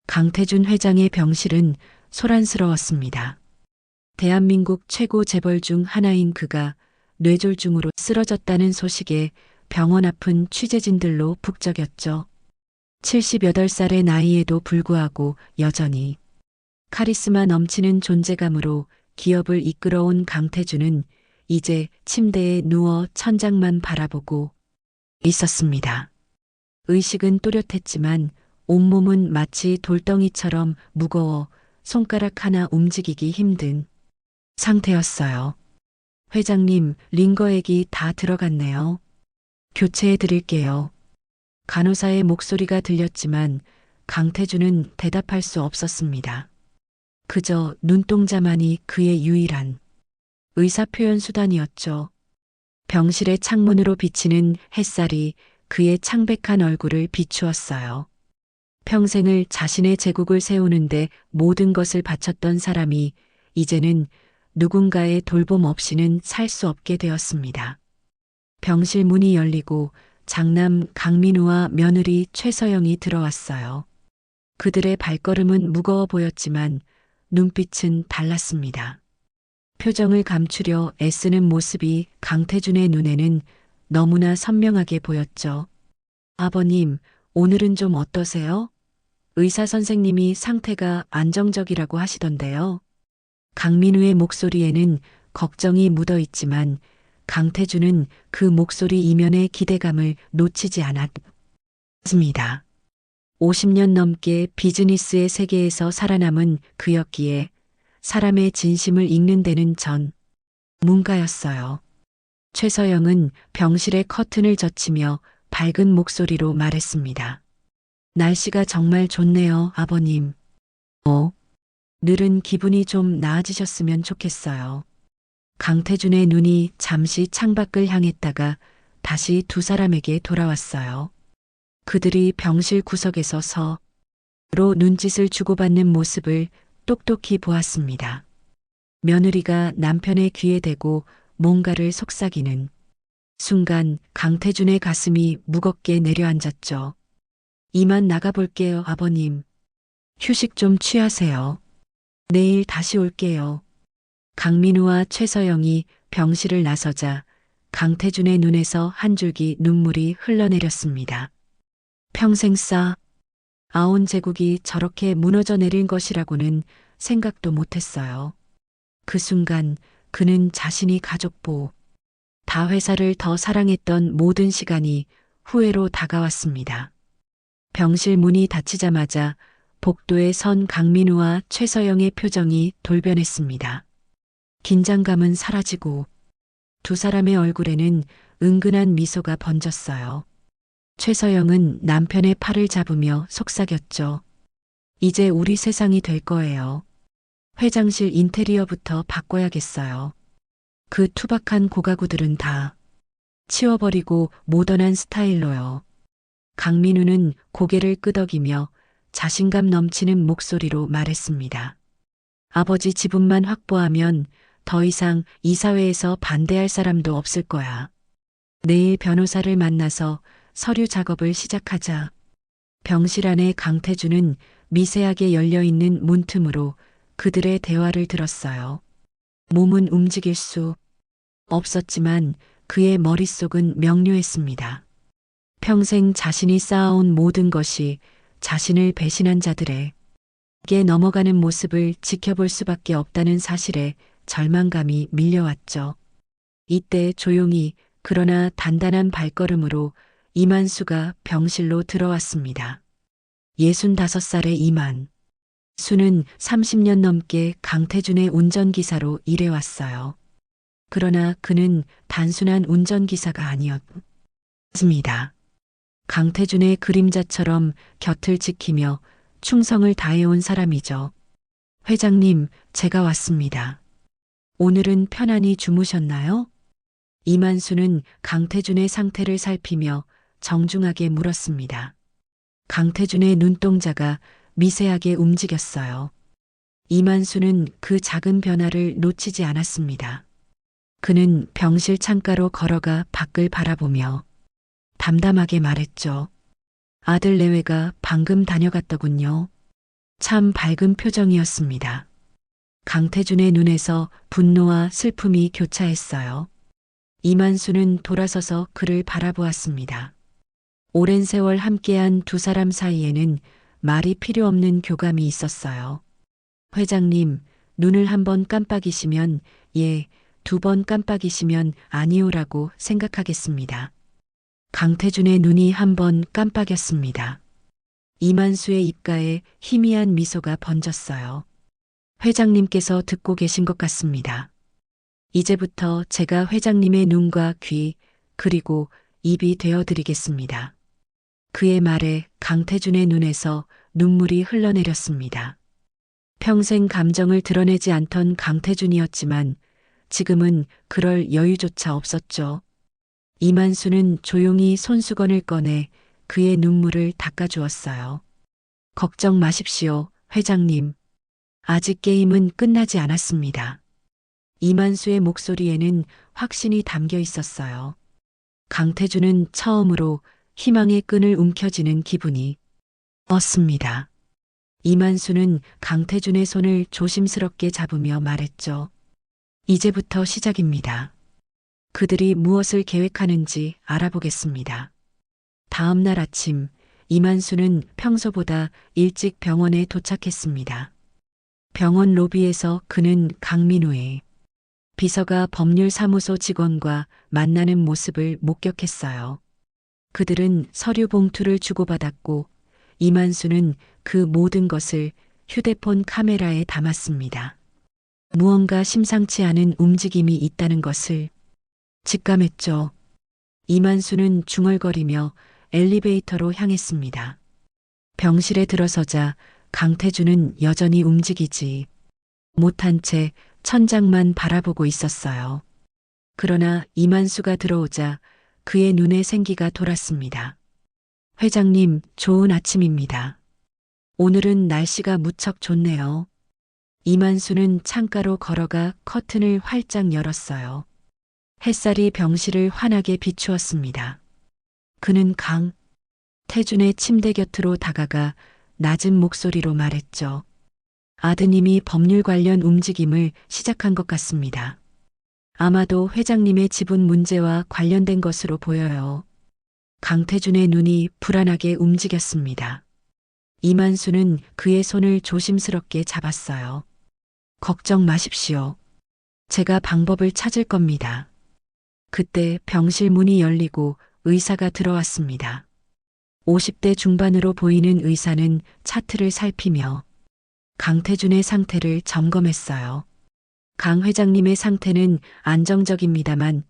강태준 회장의 병실은 소란스러웠습니다. 대한민국 최고 재벌 중 하나인 그가 뇌졸중으로 쓰러졌다는 소식에 병원 앞은 취재진들로 북적였죠. 78살의 나이에도 불구하고 여전히 카리스마 넘치는 존재감으로 기업을 이끌어온 강태준은 이제 침대에 누워 천장만 바라보고 있었습니다. 의식은 또렷했지만 온몸은 마치 돌덩이처럼 무거워 손가락 하나 움직이기 힘든 상태였어요. 회장님, 링거액이 다 들어갔네요. 교체해 드릴게요. 간호사의 목소리가 들렸지만 강태준은 대답할 수 없었습니다. 그저 눈동자만이 그의 유일한 의사표현 수단이었죠. 병실의 창문으로 비치는 햇살이 그의 창백한 얼굴을 비추었어요. 평생을 자신의 제국을 세우는데 모든 것을 바쳤던 사람이 이제는 누군가의 돌봄 없이는 살 수 없게 되었습니다. 병실 문이 열리고 장남 강민우와 며느리 최서영이 들어왔어요. 그들의 발걸음은 무거워 보였지만 눈빛은 달랐습니다. 표정을 감추려 애쓰는 모습이 강태준의 눈에는 너무나 선명하게 보였죠. 아버님, 오늘은 좀 어떠세요? 의사 선생님이 상태가 안정적이라고 하시던데요. 강민우의 목소리에는 걱정이 묻어 있지만 강태준은 그 목소리 이면의 기대감을 놓치지 않았습니다. 50년 넘게 비즈니스의 세계에서 살아남은 그였기에 사람의 진심을 읽는 데는 전문가였어요. 최서영은 병실의 커튼을 젖히며 밝은 목소리로 말했습니다. 날씨가 정말 좋네요, 아버님. 늘은 기분이 좀 나아지셨으면 좋겠어요. 강태준의 눈이 잠시 창밖을 향했다가 다시 두 사람에게 돌아왔어요. 그들이 병실 구석에서 서로 눈짓을 주고받는 모습을 똑똑히 보았습니다. 며느리가 남편의 귀에 대고 뭔가를 속삭이는 순간 강태준의 가슴이 무겁게 내려앉았죠. 이만 나가볼게요, 아버님. 휴식 좀 취하세요. 내일 다시 올게요. 강민우와 최서영이 병실을 나서자 강태준의 눈에서 한 줄기 눈물이 흘러내렸습니다. 평생 쌓아온 제국이 저렇게 무너져 내린 것이라고는 생각도 못했어요. 그 순간 그는 자신이 가족보 다 회사를 더 사랑했던 모든 시간이 후회로 다가왔습니다. 병실 문이 닫히자마자 복도에 선 강민우와 최서영의 표정이 돌변했습니다. 긴장감은 사라지고 두 사람의 얼굴에는 은근한 미소가 번졌어요. 최서영은 남편의 팔을 잡으며 속삭였죠. 이제 우리 세상이 될 거예요. 회장실 인테리어부터 바꿔야겠어요. 그 투박한 고가구들은 다 치워버리고 모던한 스타일로요. 강민우는 고개를 끄덕이며 자신감 넘치는 목소리로 말했습니다. 아버지 지분만 확보하면 더 이상 이사회에서 반대할 사람도 없을 거야. 내일 변호사를 만나서 서류 작업을 시작하자. 병실 안에 강태준은 미세하게 열려있는 문틈으로 그들의 대화를 들었어요. 몸은 움직일 수 없었지만 그의 머릿속은 명료했습니다. 평생 자신이 쌓아온 모든 것이 자신을 배신한 자들에게 넘어가는 모습을 지켜볼 수밖에 없다는 사실에 절망감이 밀려왔죠. 이때 조용히 그러나 단단한 발걸음으로 이만수가 병실로 들어왔습니다. 65살의 이만수는 30년 넘게 강태준의 운전기사로 일해왔어요. 그러나 그는 단순한 운전기사가 아니었습니다. 강태준의 그림자처럼 곁을 지키며 충성을 다해온 사람이죠. 회장님, 제가 왔습니다. 오늘은 편안히 주무셨나요? 이만수는 강태준의 상태를 살피며 정중하게 물었습니다. 강태준의 눈동자가 미세하게 움직였어요. 이만수는 그 작은 변화를 놓치지 않았습니다. 그는 병실 창가로 걸어가 밖을 바라보며 담담하게 말했죠. 아들 내외가 방금 다녀갔더군요. 참 밝은 표정이었습니다. 강태준의 눈에서 분노와 슬픔이 교차했어요. 이만수는 돌아서서 그를 바라보았습니다. 오랜 세월 함께한 두 사람 사이에는 말이 필요 없는 교감이 있었어요. 회장님, 눈을 한 번 깜빡이시면 예, 두 번 깜빡이시면 아니오라고 생각하겠습니다. 강태준의 눈이 한 번 깜빡였습니다. 이만수의 입가에 희미한 미소가 번졌어요. 회장님께서 듣고 계신 것 같습니다. 이제부터 제가 회장님의 눈과 귀, 그리고 입이 되어 드리겠습니다. 그의 말에 강태준의 눈에서 눈물이 흘러내렸습니다. 평생 감정을 드러내지 않던 강태준이었지만 지금은 그럴 여유조차 없었죠. 이만수는 조용히 손수건을 꺼내 그의 눈물을 닦아주었어요. 걱정 마십시오, 회장님. 아직 게임은 끝나지 않았습니다. 이만수의 목소리에는 확신이 담겨 있었어요. 강태준은 처음으로 희망의 끈을 움켜쥐는 기분이 었습니다. 이만수는 강태준의 손을 조심스럽게 잡으며 말했죠. 이제부터 시작입니다. 그들이 무엇을 계획하는지 알아보겠습니다. 다음 날 아침, 이만수는 평소보다 일찍 병원에 도착했습니다. 병원 로비에서 그는 강민우의 비서가 법률사무소 직원과 만나는 모습을 목격했어요. 그들은 서류 봉투를 주고받았고 이만수는 그 모든 것을 휴대폰 카메라에 담았습니다. 무언가 심상치 않은 움직임이 있다는 것을 직감했죠. 이만수는 중얼거리며 엘리베이터로 향했습니다. 병실에 들어서자 강태준은 여전히 움직이지 못한 채 천장만 바라보고 있었어요. 그러나 이만수가 들어오자 그의 눈에 생기가 돌았습니다. 회장님, 좋은 아침입니다. 오늘은 날씨가 무척 좋네요. 이만수는 창가로 걸어가 커튼을 활짝 열었어요. 햇살이 병실을 환하게 비추었습니다. 그는 강태준의 침대 곁으로 다가가 낮은 목소리로 말했죠. 아드님이 법률 관련 움직임을 시작한 것 같습니다. 아마도 회장님의 지분 문제와 관련된 것으로 보여요. 강태준의 눈이 불안하게 움직였습니다. 이만수는 그의 손을 조심스럽게 잡았어요. 걱정 마십시오. 제가 방법을 찾을 겁니다. 그때 병실 문이 열리고 의사가 들어왔습니다. 50대 중반으로 보이는 의사는 차트를 살피며 강태준의 상태를 점검했어요. 강 회장님의 상태는 안정적입니다만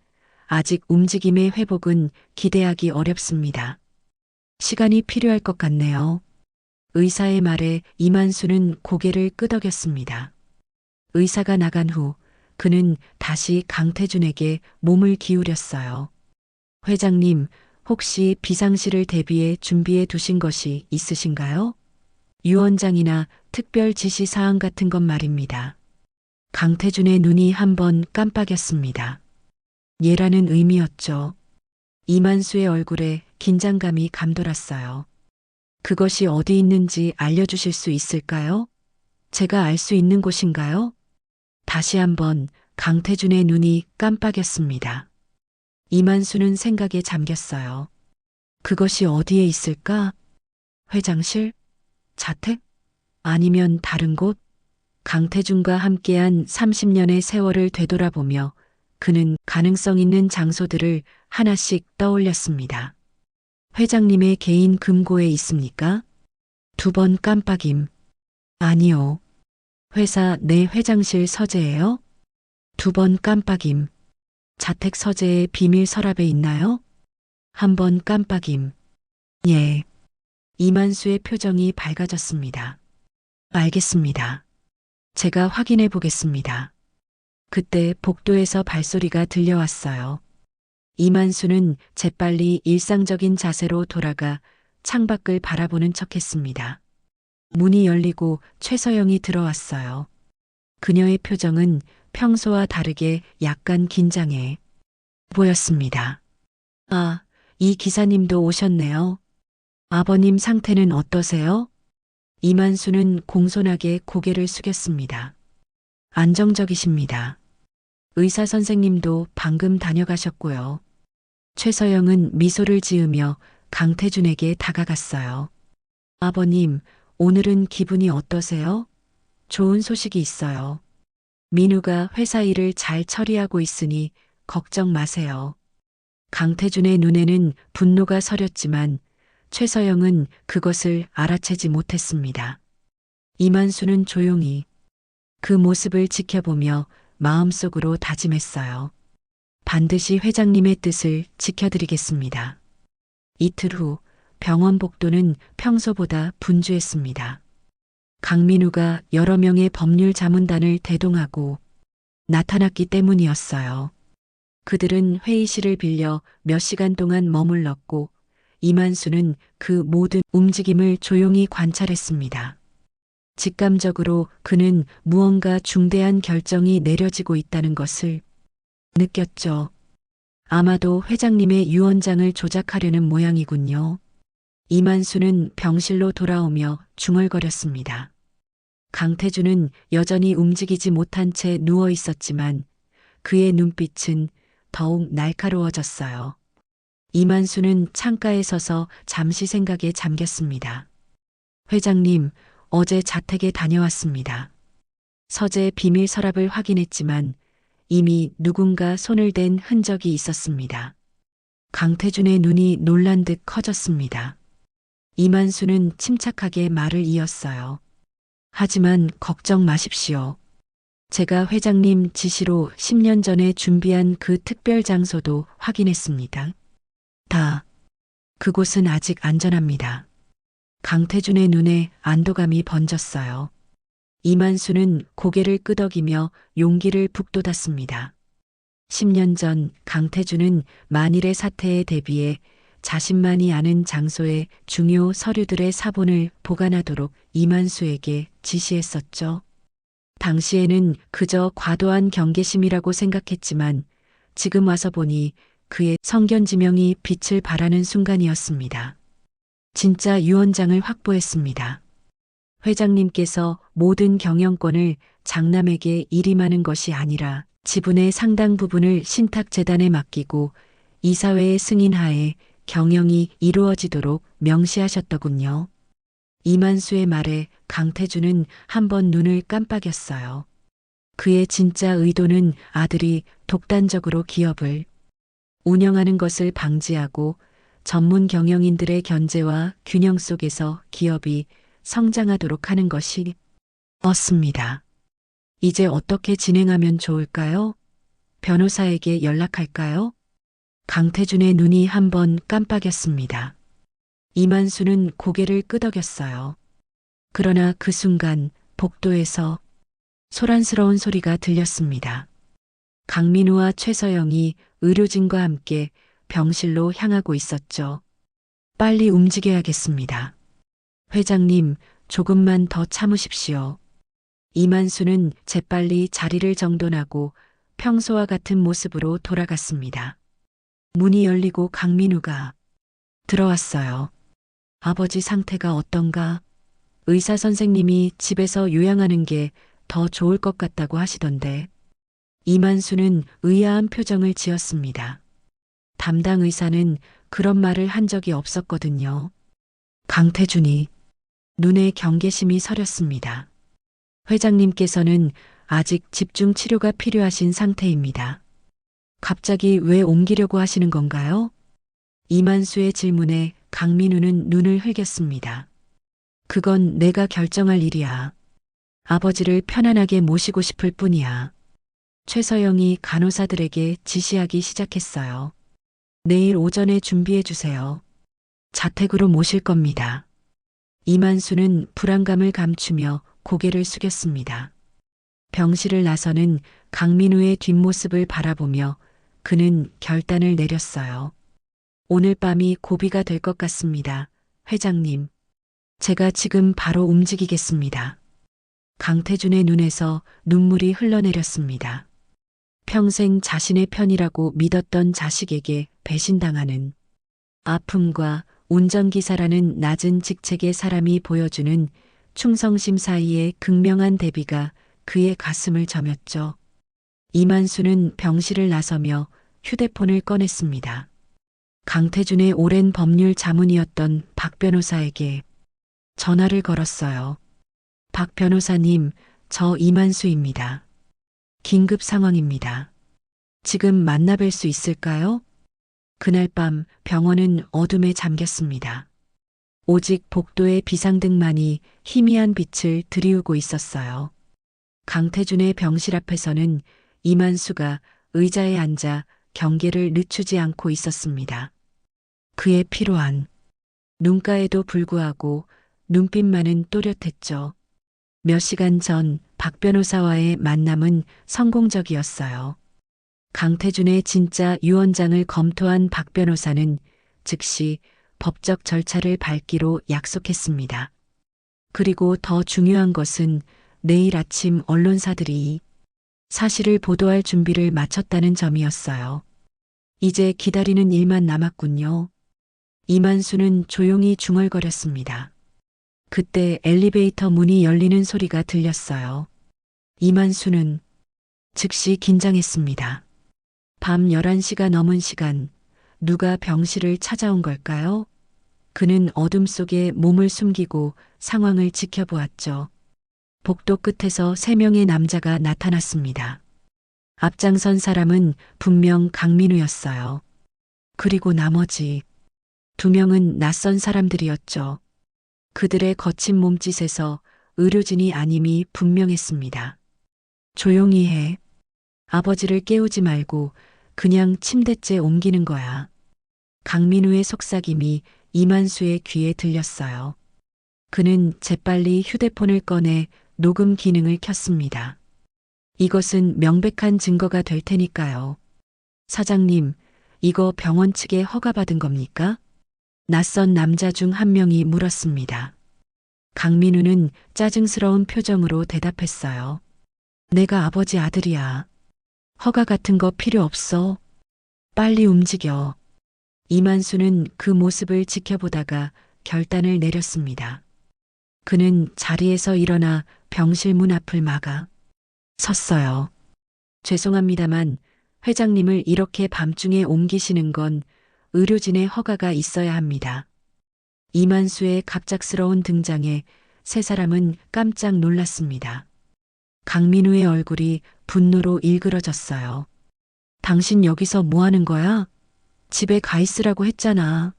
아직 움직임의 회복은 기대하기 어렵습니다. 시간이 필요할 것 같네요. 의사의 말에 이만수는 고개를 끄덕였습니다. 의사가 나간 후 그는 다시 강태준에게 몸을 기울였어요. 회장님, 혹시 비상시를 대비해 준비해 두신 것이 있으신가요? 유언장이나 특별 지시 사항 같은 것 말입니다. 강태준의 눈이 한 번 깜빡였습니다. 예라는 의미였죠. 이만수의 얼굴에 긴장감이 감돌았어요. 그것이 어디 있는지 알려주실 수 있을까요? 제가 알 수 있는 곳인가요? 다시 한번 강태준의 눈이 깜빡였습니다. 이만수는 생각에 잠겼어요. 그것이 어디에 있을까? 회장실? 자택? 아니면 다른 곳? 강태준과 함께한 30년의 세월을 되돌아보며 그는 가능성 있는 장소들을 하나씩 떠올렸습니다. 회장님의 개인 금고에 있습니까? 두 번 깜빡임. 아니요. 회사 내 회장실 서재예요? 두 번 깜빡임. 자택 서재의 비밀 서랍에 있나요? 한 번 깜빡임. 예. 이만수의 표정이 밝아졌습니다. 알겠습니다. 제가 확인해 보겠습니다. 그때 복도에서 발소리가 들려왔어요. 이만수는 재빨리 일상적인 자세로 돌아가 창밖을 바라보는 척했습니다. 문이 열리고 최서영이 들어왔어요. 그녀의 표정은 평소와 다르게 약간 긴장해 보였습니다. 아, 이 기사님도 오셨네요. 아버님 상태는 어떠세요? 이만수는 공손하게 고개를 숙였습니다. 안정적이십니다. 의사 선생님도 방금 다녀가셨고요. 최서영은 미소를 지으며 강태준에게 다가갔어요. 아버님, 오늘은 기분이 어떠세요? 좋은 소식이 있어요. 민우가 회사 일을 잘 처리하고 있으니 걱정 마세요. 강태준의 눈에는 분노가 서렸지만 최서영은 그것을 알아채지 못했습니다. 이만수는 조용히 그 모습을 지켜보며 마음속으로 다짐했어요. 반드시 회장님의 뜻을 지켜드리겠습니다. 이틀 후 병원 복도는 평소보다 분주했습니다. 강민우가 여러 명의 법률 자문단을 대동하고 나타났기 때문이었어요. 그들은 회의실을 빌려 몇 시간 동안 머물렀고 이만수는 그 모든 움직임을 조용히 관찰했습니다. 직감적으로 그는 무언가 중대한 결정이 내려지고 있다는 것을 느꼈죠. 아마도 회장님의 유언장을 조작하려는 모양이군요. 이만수는 병실로 돌아오며 중얼거렸습니다. 강태준은 여전히 움직이지 못한 채 누워 있었지만 그의 눈빛은 더욱 날카로워졌어요. 이만수는 창가에 서서 잠시 생각에 잠겼습니다. 회장님, 어제 자택에 다녀왔습니다. 서재 비밀 서랍을 확인했지만 이미 누군가 손을 댄 흔적이 있었습니다. 강태준의 눈이 놀란 듯 커졌습니다. 이만수는 침착하게 말을 이었어요. 하지만 걱정 마십시오. 제가 회장님 지시로 10년 전에 준비한 그 특별 장소도 확인했습니다. 그곳은 아직 안전합니다. 강태준의 눈에 안도감이 번졌어요. 이만수는 고개를 끄덕이며 용기를 북돋았습니다. 10년 전 강태준은 만일의 사태에 대비해 자신만이 아는 장소에 중요 서류들의 사본을 보관하도록 이만수에게 지시했었죠. 당시에는 그저 과도한 경계심이라고 생각했지만 지금 와서 보니 그의 성견지명이 빛을 발하는 순간이었습니다. 진짜 유언장을 확보했습니다. 회장님께서 모든 경영권을 장남에게 일임하는 것이 아니라 지분의 상당 부분을 신탁재단에 맡기고 이사회의 승인하에 경영이 이루어지도록 명시하셨더군요. 이만수의 말에 강태준은 한번 눈을 깜빡였어요. 그의 진짜 의도는 아들이 독단적으로 기업을 운영하는 것을 방지하고 전문 경영인들의 견제와 균형 속에서 기업이 성장하도록 하는 것이었습니다. 이제 어떻게 진행하면 좋을까요? 변호사에게 연락할까요? 강태준의 눈이 한번 깜빡였습니다. 이만수는 고개를 끄덕였어요. 그러나 그 순간 복도에서 소란스러운 소리가 들렸습니다. 강민우와 최서영이 의료진과 함께 병실로 향하고 있었죠. 빨리 움직여야겠습니다. 회장님, 조금만 더 참으십시오. 이만수는 재빨리 자리를 정돈하고 평소와 같은 모습으로 돌아갔습니다. 문이 열리고 강민우가 들어왔어요. 아버지 상태가 어떤가? 의사 선생님이 집에서 요양하는 게 더 좋을 것 같다고 하시던데. 이만수는 의아한 표정을 지었습니다. 담당 의사는 그런 말을 한 적이 없었거든요. 강태준이 눈에 경계심이 서렸습니다. 회장님께서는 아직 집중 치료가 필요하신 상태입니다. 갑자기 왜 옮기려고 하시는 건가요? 이만수의 질문에 강민우는 눈을 흘겼습니다. 그건 내가 결정할 일이야. 아버지를 편안하게 모시고 싶을 뿐이야. 최서영이 간호사들에게 지시하기 시작했어요. 내일 오전에 준비해 주세요. 자택으로 모실 겁니다. 이만수는 불안감을 감추며 고개를 숙였습니다. 병실을 나서는 강민우의 뒷모습을 바라보며 그는 결단을 내렸어요. 오늘 밤이 고비가 될 것 같습니다. 회장님, 제가 지금 바로 움직이겠습니다. 강태준의 눈에서 눈물이 흘러내렸습니다. 평생 자신의 편이라고 믿었던 자식에게 배신당하는 아픔과 운전기사라는 낮은 직책의 사람이 보여주는 충성심 사이에 극명한 대비가 그의 가슴을 저몄죠. 이만수는 병실을 나서며 휴대폰을 꺼냈습니다. 강태준의 오랜 법률 자문이었던 박 변호사에게 전화를 걸었어요. 박 변호사님, 저 이만수입니다. 긴급 상황입니다. 지금 만나뵐 수 있을까요? 그날 밤 병원은 어둠에 잠겼습니다. 오직 복도의 비상등만이 희미한 빛을 드리우고 있었어요. 강태준의 병실 앞에서는 이만수가 의자에 앉아 경계를 늦추지 않고 있었습니다. 그의 피로한 눈가에도 불구하고 눈빛만은 또렷했죠. 몇 시간 전 박 변호사와의 만남은 성공적이었어요. 강태준의 진짜 유언장을 검토한 박 변호사는 즉시 법적 절차를 밟기로 약속했습니다. 그리고 더 중요한 것은 내일 아침 언론사들이 사실을 보도할 준비를 마쳤다는 점이었어요. 이제 기다리는 일만 남았군요. 이만수는 조용히 중얼거렸습니다. 그때 엘리베이터 문이 열리는 소리가 들렸어요. 이만수는 즉시 긴장했습니다. 밤 11시가 넘은 시간, 누가 병실을 찾아온 걸까요? 그는 어둠 속에 몸을 숨기고 상황을 지켜보았죠. 복도 끝에서 3명의 남자가 나타났습니다. 앞장선 사람은 분명 강민우였어요. 그리고 나머지 2명은 낯선 사람들이었죠. 그들의 거친 몸짓에서 의료진이 아님이 분명했습니다. 조용히 해. 아버지를 깨우지 말고 그냥 침대째 옮기는 거야. 강민우의 속삭임이 이만수의 귀에 들렸어요. 그는 재빨리 휴대폰을 꺼내 녹음 기능을 켰습니다. 이것은 명백한 증거가 될 테니까요. 사장님, 이거 병원 측에 허가받은 겁니까? 낯선 남자 중 한 명이 물었습니다. 강민우는 짜증스러운 표정으로 대답했어요. 내가 아버지 아들이야. 허가 같은 거 필요 없어. 빨리 움직여. 이만수는 그 모습을 지켜보다가 결단을 내렸습니다. 그는 자리에서 일어나 병실 문 앞을 막아 섰어요. 죄송합니다만 회장님을 이렇게 밤중에 옮기시는 건 의료진의 허가가 있어야 합니다. 이만수의 갑작스러운 등장에 3사람은 깜짝 놀랐습니다. 강민우의 얼굴이 분노로 일그러졌어요. 당신 여기서 뭐 하는 거야? 집에 가 있으라고 했잖아.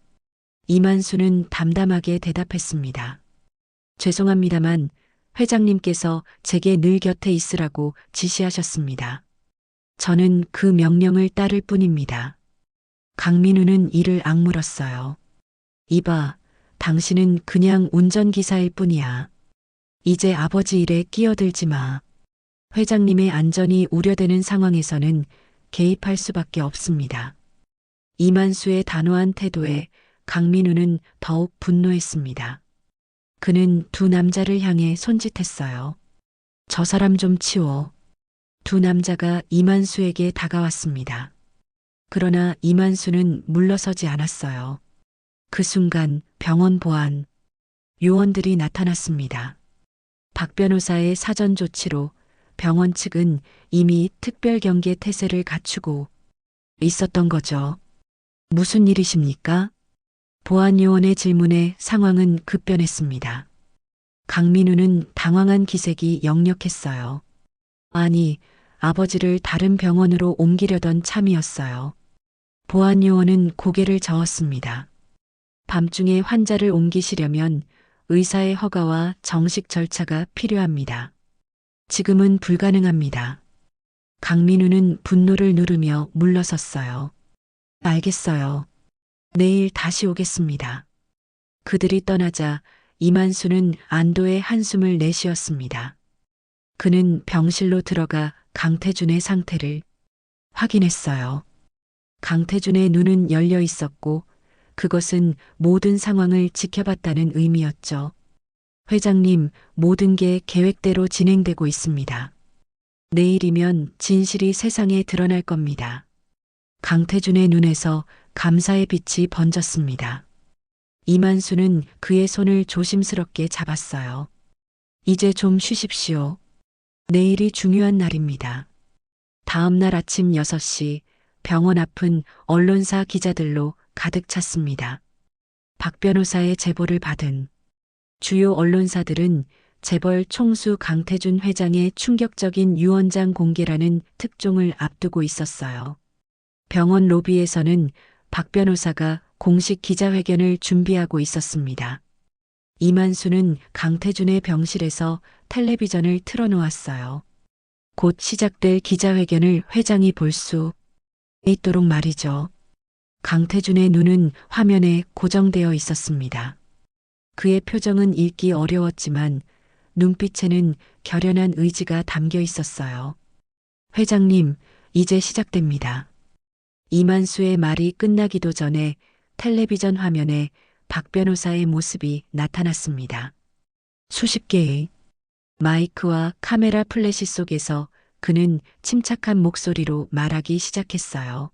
이만수는 담담하게 대답했습니다. 죄송합니다만 회장님께서 제게 늘 곁에 있으라고 지시하셨습니다. 저는 그 명령을 따를 뿐입니다. 강민우는 이를 악물었어요. 이봐, 당신은 그냥 운전기사일 뿐이야. 이제 아버지 일에 끼어들지 마. 회장님의 안전이 우려되는 상황에서는 개입할 수밖에 없습니다. 이만수의 단호한 태도에 강민우는 더욱 분노했습니다. 그는 2 남자를 향해 손짓했어요. 저 사람 좀 치워. 2 남자가 이만수에게 다가왔습니다. 그러나 이만수는 물러서지 않았어요. 그 순간 병원 보안 요원들이 나타났습니다. 박 변호사의 사전 조치로 병원 측은 이미 특별 경계 태세를 갖추고 있었던 거죠. 무슨 일이십니까? 보안 요원의 질문에 상황은 급변했습니다. 강민우는 당황한 기색이 역력했어요. 아니, 아버지를 다른 병원으로 옮기려던 참이었어요. 보안 요원은 고개를 저었습니다. 밤중에 환자를 옮기시려면 의사의 허가와 정식 절차가 필요합니다. 지금은 불가능합니다. 강민우는 분노를 누르며 물러섰어요. 알겠어요. 내일 다시 오겠습니다. 그들이 떠나자 이만수는 안도의 한숨을 내쉬었습니다. 그는 병실로 들어가 강태준의 상태를 확인했어요. 강태준의 눈은 열려 있었고 그것은 모든 상황을 지켜봤다는 의미였죠. 회장님, 모든 게 계획대로 진행되고 있습니다. 내일이면 진실이 세상에 드러날 겁니다. 강태준의 눈에서 감사의 빛이 번졌습니다. 이만수는 그의 손을 조심스럽게 잡았어요. 이제 좀 쉬십시오. 내일이 중요한 날입니다. 다음 날 아침 6시 병원 앞은 언론사 기자들로 가득 찼습니다. 박 변호사의 제보를 받은 주요 언론사들은 재벌 총수 강태준 회장의 충격적인 유언장 공개라는 특종을 앞두고 있었어요. 병원 로비에서는 박 변호사가 공식 기자회견을 준비하고 있었습니다. 이만수는 강태준의 병실에서 텔레비전을 틀어놓았어요. 곧 시작될 기자회견을 회장이 볼 수 있도록 말이죠. 강태준의 눈은 화면에 고정되어 있었습니다. 그의 표정은 읽기 어려웠지만 눈빛에는 결연한 의지가 담겨 있었어요. 회장님, 이제 시작됩니다. 이만수의 말이 끝나기도 전에 텔레비전 화면에 박 변호사의 모습이 나타났습니다. 수십 개의 마이크와 카메라 플래시 속에서 그는 침착한 목소리로 말하기 시작했어요.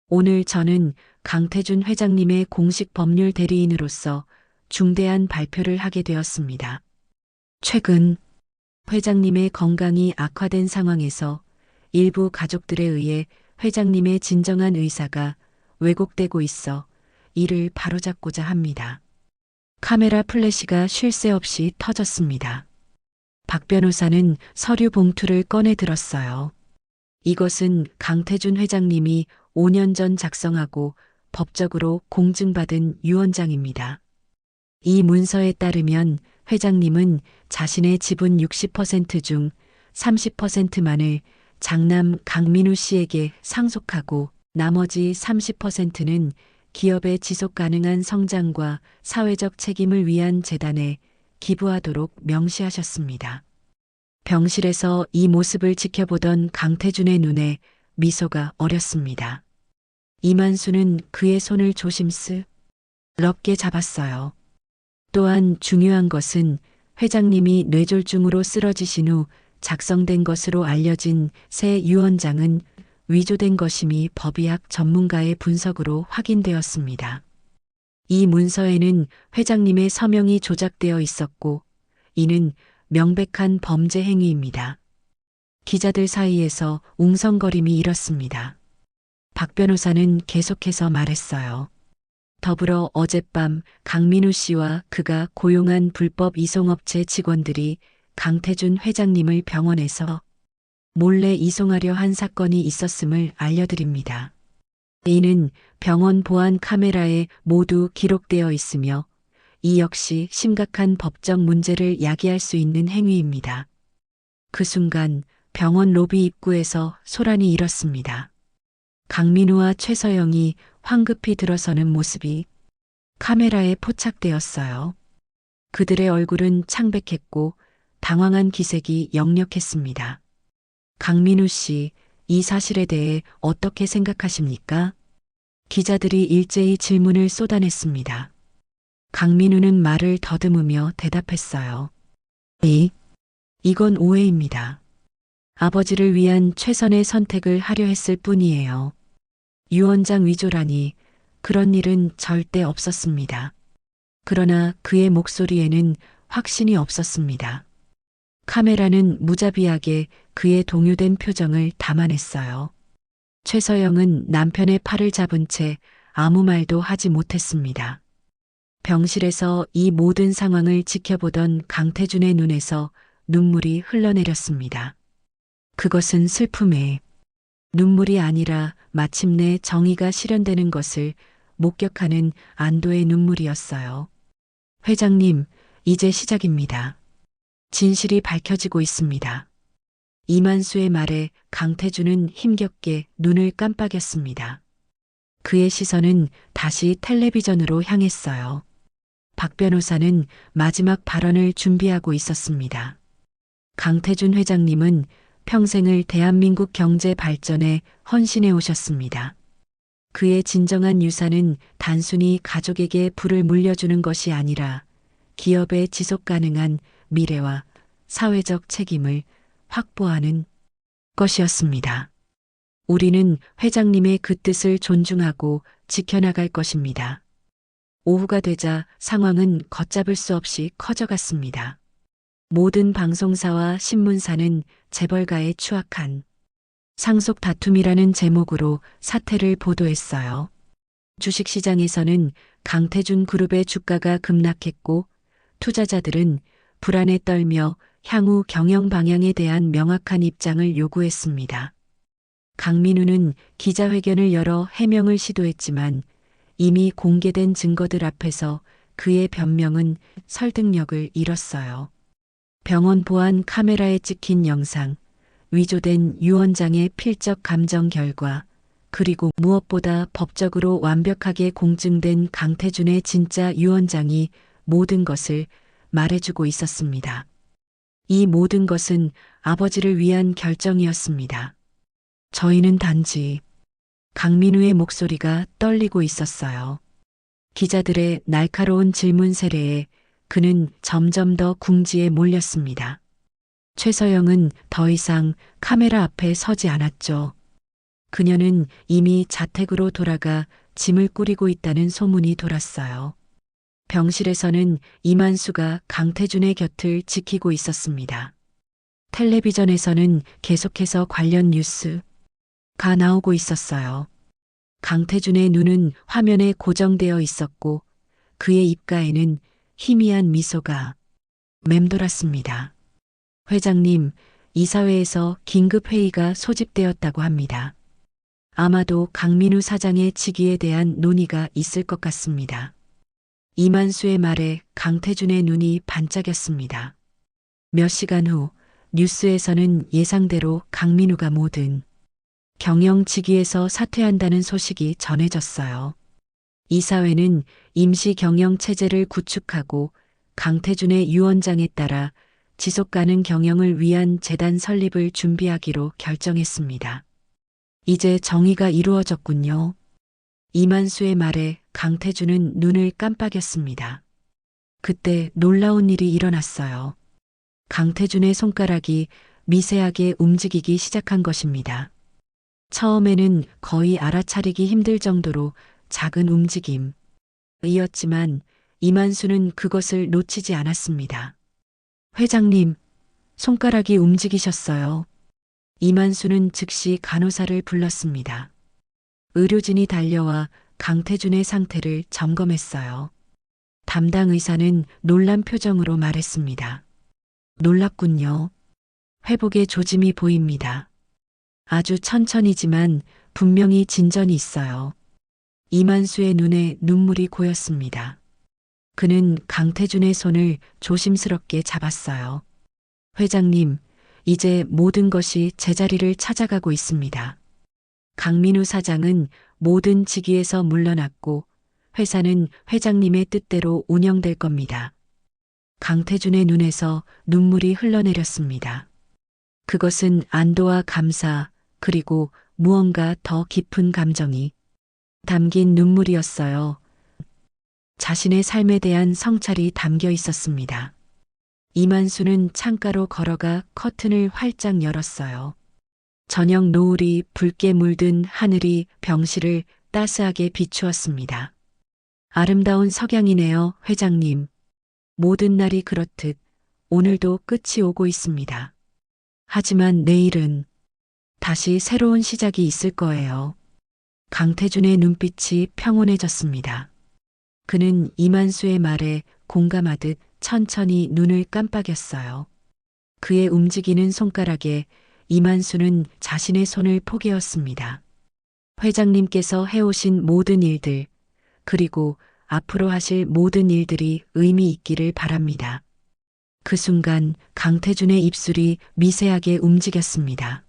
오늘 저는 강태준 회장님의 공식 법률 대리인으로서 중대한 발표를 하게 되었습니다. 최근 회장님의 건강이 악화된 상황에서 일부 가족들에 의해 회장님의 진정한 의사가 왜곡되고 있어 이를 바로잡고자 합니다. 카메라 플래시가 쉴 새 없이 터졌습니다. 박 변호사는 서류 봉투를 꺼내 들었어요. 이것은 강태준 회장님이 5년 전 작성하고 법적으로 공증받은 유언장입니다. 이 문서에 따르면 회장님은 자신의 지분 60%중 30%만을 장남 강민우 씨에게 상속하고 나머지 30%는 기업의 지속 가능한 성장과 사회적 책임을 위한 재단에 기부하도록 명시하셨습니다. 병실에서 이 모습을 지켜보던 강태준의 눈에 미소가 어렸습니다. 이만수는 그의 손을 조심스럽게 잡았어요. 또한 중요한 것은 회장님이 뇌졸중으로 쓰러지신 후 작성된 것으로 알려진 새 유언장은 위조된 것임이 법의학 전문가의 분석으로 확인되었습니다. 이 문서에는 회장님의 서명이 조작되어 있었고 이는 명백한 범죄 행위입니다. 기자들 사이에서 웅성거림이 일었습니다. 박 변호사는 계속해서 말했어요. 더불어 어젯밤 강민우 씨와 그가 고용한 불법 이송업체 직원들이 강태준 회장님을 병원에서 몰래 이송하려 한 사건이 있었음을 알려드립니다. 이는 병원 보안 카메라에 모두 기록되어 있으며 이 역시 심각한 법적 문제를 야기할 수 있는 행위입니다. 그 순간 병원 로비 입구에서 소란이 일었습니다. 강민우와 최서영이 황급히 들어서는 모습이 카메라에 포착되었어요. 그들의 얼굴은 창백했고 당황한 기색이 역력했습니다. 강민우 씨, 이 사실에 대해 어떻게 생각하십니까? 기자들이 일제히 질문을 쏟아냈습니다. 강민우는 말을 더듬으며 대답했어요. 이건 오해입니다. 아버지를 위한 최선의 선택을 하려 했을 뿐이에요. 유언장 위조라니 그런 일은 절대 없었습니다. 그러나 그의 목소리에는 확신이 없었습니다. 카메라는 무자비하게 그의 동요된 표정을 담아냈어요. 최서영은 남편의 팔을 잡은 채 아무 말도 하지 못했습니다. 병실에서 이 모든 상황을 지켜보던 강태준의 눈에서 눈물이 흘러내렸습니다. 그것은 슬픔의 눈물이 아니라 마침내 정의가 실현되는 것을 목격하는 안도의 눈물이었어요. 회장님, 이제 시작입니다. 진실이 밝혀지고 있습니다. 이만수의 말에 강태준은 힘겹게 눈을 깜빡였습니다. 그의 시선은 다시 텔레비전으로 향했어요. 박 변호사는 마지막 발언을 준비하고 있었습니다. 강태준 회장님은 평생을 대한민국 경제 발전에 헌신해 오셨습니다. 그의 진정한 유산은 단순히 가족에게 부를 물려주는 것이 아니라 기업의 지속 가능한 미래와 사회적 책임을 확보하는 것이었습니다. 우리는 회장님의 그 뜻을 존중하고 지켜나갈 것입니다. 오후가 되자 상황은 걷잡을 수 없이 커져갔습니다. 모든 방송사와 신문사는 재벌가의 추악한 상속 다툼이라는 제목으로 사태를 보도했어요. 주식시장에서는 강태준 그룹의 주가가 급락했고 투자자들은 불안에 떨며 향후 경영 방향에 대한 명확한 입장을 요구했습니다. 강민우는 기자회견을 열어 해명을 시도했지만 이미 공개된 증거들 앞에서 그의 변명은 설득력을 잃었어요. 병원 보안 카메라에 찍힌 영상, 위조된 유 원장의 필적 감정 결과, 그리고 무엇보다 법적으로 완벽하게 공증된 강태준의 진짜 유 원장이 모든 것을 말해주고 있었습니다. 이 모든 것은 아버지를 위한 결정이었습니다. 저희는 단지 강민우의 목소리가 떨리고 있었어요. 기자들의 날카로운 질문 세례에 그는 점점 더 궁지에 몰렸습니다. 최서영은 더 이상 카메라 앞에 서지 않았죠. 그녀는 이미 자택으로 돌아가 짐을 꾸리고 있다는 소문이 돌았어요. 병실에서는 이만수가 강태준의 곁을 지키고 있었습니다. 텔레비전에서는 계속해서 관련 뉴스가 나오고 있었어요. 강태준의 눈은 화면에 고정되어 있었고 그의 입가에는 희미한 미소가 맴돌았습니다. 회장님, 이사회에서 긴급회의가 소집되었다고 합니다. 아마도 강민우 사장의 직위에 대한 논의가 있을 것 같습니다. 이만수의 말에 강태준의 눈이 반짝였습니다. 몇 시간 후 뉴스에서는 예상대로 강민우가 모든 경영 직위에서 사퇴한다는 소식이 전해졌어요. 이사회는 임시 경영 체제를 구축하고 강태준의 유 원장에 따라 지속 가능 경영을 위한 재단 설립을 준비하기로 결정했습니다. 이제 정의가 이루어졌군요. 이만수의 말에 강태준은 눈을 깜빡였습니다. 그때 놀라운 일이 일어났어요. 강태준의 손가락이 미세하게 움직이기 시작한 것입니다. 처음에는 거의 알아차리기 힘들 정도로 작은 움직임이었지만 이만수는 그것을 놓치지 않았습니다. 회장님, 손가락이 움직이셨어요. 이만수는 즉시 간호사를 불렀습니다. 의료진이 달려와 강태준의 상태를 점검했어요. 담당 의사는 놀란 표정으로 말했습니다. 놀랍군요. 회복의 조짐이 보입니다. 아주 천천히지만 분명히 진전이 있어요. 이만수의 눈에 눈물이 고였습니다. 그는 강태준의 손을 조심스럽게 잡았어요. 회장님, 이제 모든 것이 제자리를 찾아가고 있습니다. 강민우 사장은 모든 직위에서 물러났고 회사는 회장님의 뜻대로 운영될 겁니다. 강태준의 눈에서 눈물이 흘러내렸습니다. 그것은 안도와 감사, 그리고 무언가 더 깊은 감정이 담긴 눈물이었어요. 자신의 삶에 대한 성찰이 담겨 있었습니다. 이만수는 창가로 걸어가 커튼을 활짝 열었어요. 저녁 노을이 붉게 물든 하늘이 병실을 따스하게 비추었습니다. 아름다운 석양이네요, 회장님. 모든 날이 그렇듯 오늘도 끝이 오고 있습니다. 하지만 내일은 다시 새로운 시작이 있을 거예요. 강태준의 눈빛이 평온해졌습니다. 그는 이만수의 말에 공감하듯 천천히 눈을 깜빡였어요. 그의 움직이는 손가락에 이만수는 자신의 손을 포개었습니다. 회장님께서 해오신 모든 일들, 그리고 앞으로 하실 모든 일들이 의미 있기를 바랍니다. 그 순간 강태준의 입술이 미세하게 움직였습니다.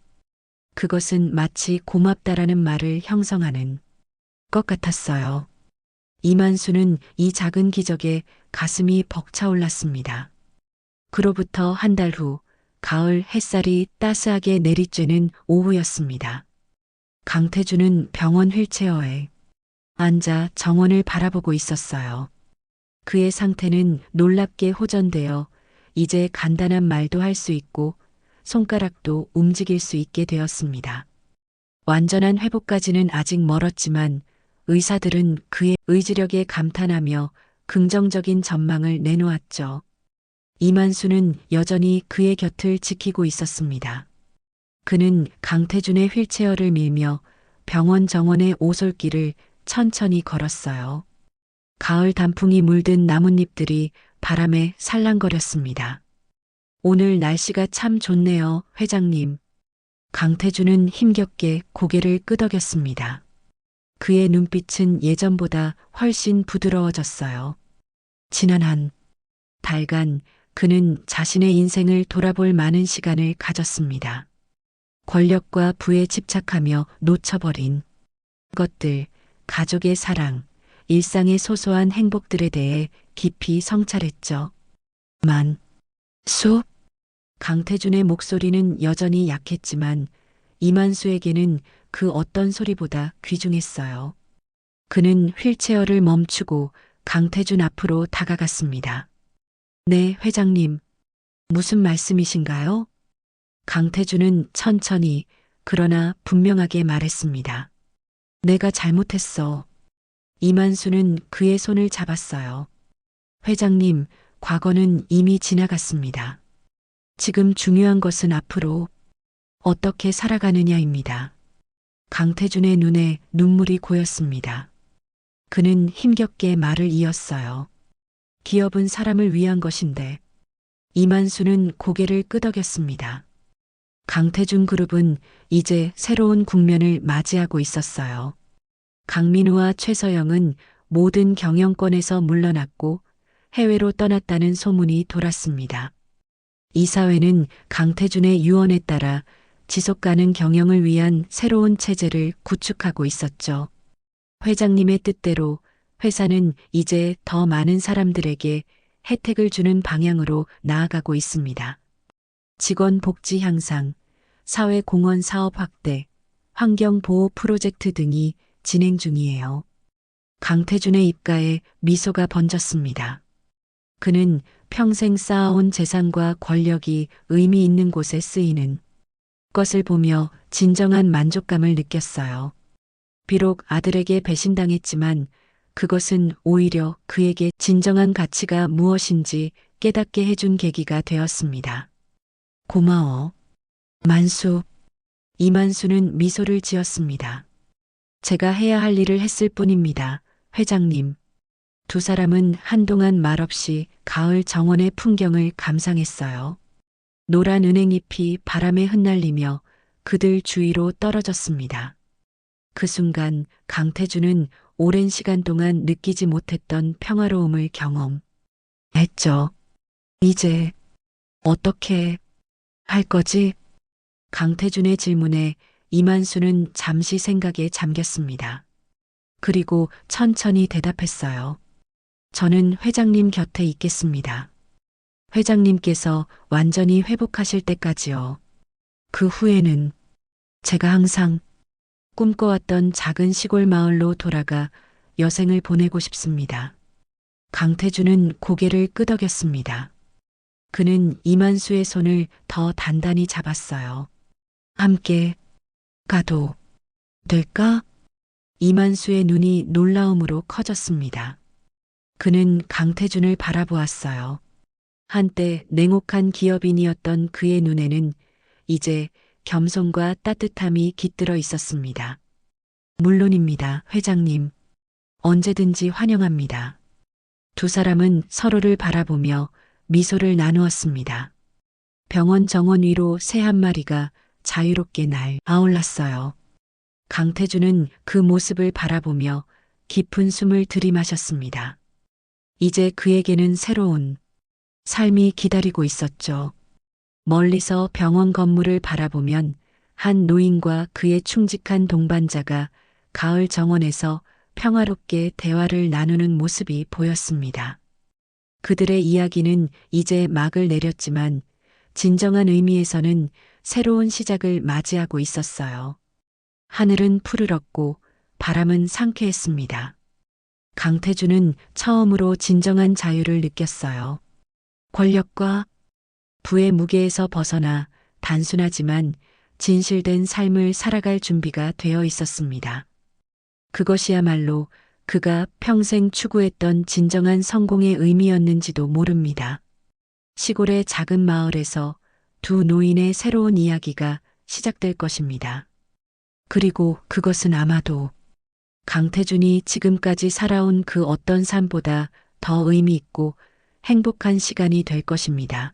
그것은 마치 고맙다라는 말을 형성하는 것 같았어요. 이만수는 이 작은 기적에 가슴이 벅차올랐습니다. 그로부터 한 달 후, 가을 햇살이 따스하게 내리쬐는 오후였습니다. 강태준은 병원 휠체어에 앉아 정원을 바라보고 있었어요. 그의 상태는 놀랍게 호전되어 이제 간단한 말도 할 수 있고 손가락도 움직일 수 있게 되었습니다. 완전한 회복까지는 아직 멀었지만 의사들은 그의 의지력에 감탄하며 긍정적인 전망을 내놓았죠. 이만수는 여전히 그의 곁을 지키고 있었습니다. 그는 강태준의 휠체어를 밀며 병원 정원의 오솔길을 천천히 걸었어요. 가을 단풍이 물든 나뭇잎들이 바람에 살랑거렸습니다. 오늘 날씨가 참 좋네요, 회장님. 강태준은 힘겹게 고개를 끄덕였습니다. 그의 눈빛은 예전보다 훨씬 부드러워졌어요. 지난 한 달간 그는 자신의 인생을 돌아볼 많은 시간을 가졌습니다. 권력과 부에 집착하며 놓쳐버린 것들, 가족의 사랑, 일상의 소소한 행복들에 대해 깊이 성찰했죠. 수? 강태준의 목소리는 여전히 약했지만 이만수에게는 그 어떤 소리보다 귀중했어요. 그는 휠체어를 멈추고 강태준 앞으로 다가갔습니다. 네, 회장님. 무슨 말씀이신가요? 강태준은 천천히 그러나 분명하게 말했습니다. 내가 잘못했어. 이만수는 그의 손을 잡았어요. 회장님, 과거는 이미 지나갔습니다. 지금 중요한 것은 앞으로 어떻게 살아가느냐입니다. 강태준의 눈에 눈물이 고였습니다. 그는 힘겹게 말을 이었어요. 기업은 사람을 위한 것인데 이만수는 고개를 끄덕였습니다. 강태준 그룹은 이제 새로운 국면을 맞이하고 있었어요. 강민우와 최서영은 모든 경영권에서 물러났고 해외로 떠났다는 소문이 돌았습니다. 이사회는 강태준의 유언에 따라 지속가능 경영을 위한 새로운 체제를 구축하고 있었죠. 회장님의 뜻대로 회사는 이제 더 많은 사람들에게 혜택을 주는 방향으로 나아가고 있습니다. 직원 복지 향상, 사회공헌 사업 확대, 환경보호 프로젝트 등이 진행 중이에요. 강태준의 입가에 미소가 번졌습니다. 그는 평생 쌓아온 재산과 권력이 의미 있는 곳에 쓰이는 것을 보며 진정한 만족감을 느꼈어요. 비록 아들에게 배신당했지만 그것은 오히려 그에게 진정한 가치가 무엇인지 깨닫게 해준 계기가 되었습니다. 고마워. 만수. 이만수는 미소를 지었습니다. 제가 해야 할 일을 했을 뿐입니다, 회장님. 두 사람은 한동안 말없이 가을 정원의 풍경을 감상했어요. 노란 은행잎이 바람에 흩날리며 그들 주위로 떨어졌습니다. 그 순간 강태준은 오랜 시간 동안 느끼지 못했던 평화로움을 경험했죠. 이제 어떻게 할 거지? 강태준의 질문에 이만수는 잠시 생각에 잠겼습니다. 그리고 천천히 대답했어요. 저는 회장님 곁에 있겠습니다. 회장님께서 완전히 회복하실 때까지요. 그 후에는 제가 항상 꿈꿔왔던 작은 시골 마을로 돌아가 여생을 보내고 싶습니다. 강태준은 고개를 끄덕였습니다. 그는 이만수의 손을 더 단단히 잡았어요. 함께 가도 될까? 이만수의 눈이 놀라움으로 커졌습니다. 그는 강태준을 바라보았어요. 한때 냉혹한 기업인이었던 그의 눈에는 이제 겸손과 따뜻함이 깃들어 있었습니다. 물론입니다, 회장님. 언제든지 환영합니다. 두 사람은 서로를 바라보며 미소를 나누었습니다. 병원 정원 위로 새 한 마리가 자유롭게 날 아올랐어요. 강태준은 그 모습을 바라보며 깊은 숨을 들이마셨습니다. 이제 그에게는 새로운 삶이 기다리고 있었죠. 멀리서 병원 건물을 바라보면 한 노인과 그의 충직한 동반자가 가을 정원에서 평화롭게 대화를 나누는 모습이 보였습니다. 그들의 이야기는 이제 막을 내렸지만 진정한 의미에서는 새로운 시작을 맞이하고 있었어요. 하늘은 푸르렀고 바람은 상쾌했습니다. 강태준은 처음으로 진정한 자유를 느꼈어요. 권력과 부의 무게에서 벗어나 단순하지만 진실된 삶을 살아갈 준비가 되어 있었습니다. 그것이야말로 그가 평생 추구했던 진정한 성공의 의미였는지도 모릅니다. 시골의 작은 마을에서 두 노인의 새로운 이야기가 시작될 것입니다. 그리고 그것은 아마도 강태준이 지금까지 살아온 그 어떤 삶보다 더 의미 있고 행복한 시간이 될 것입니다.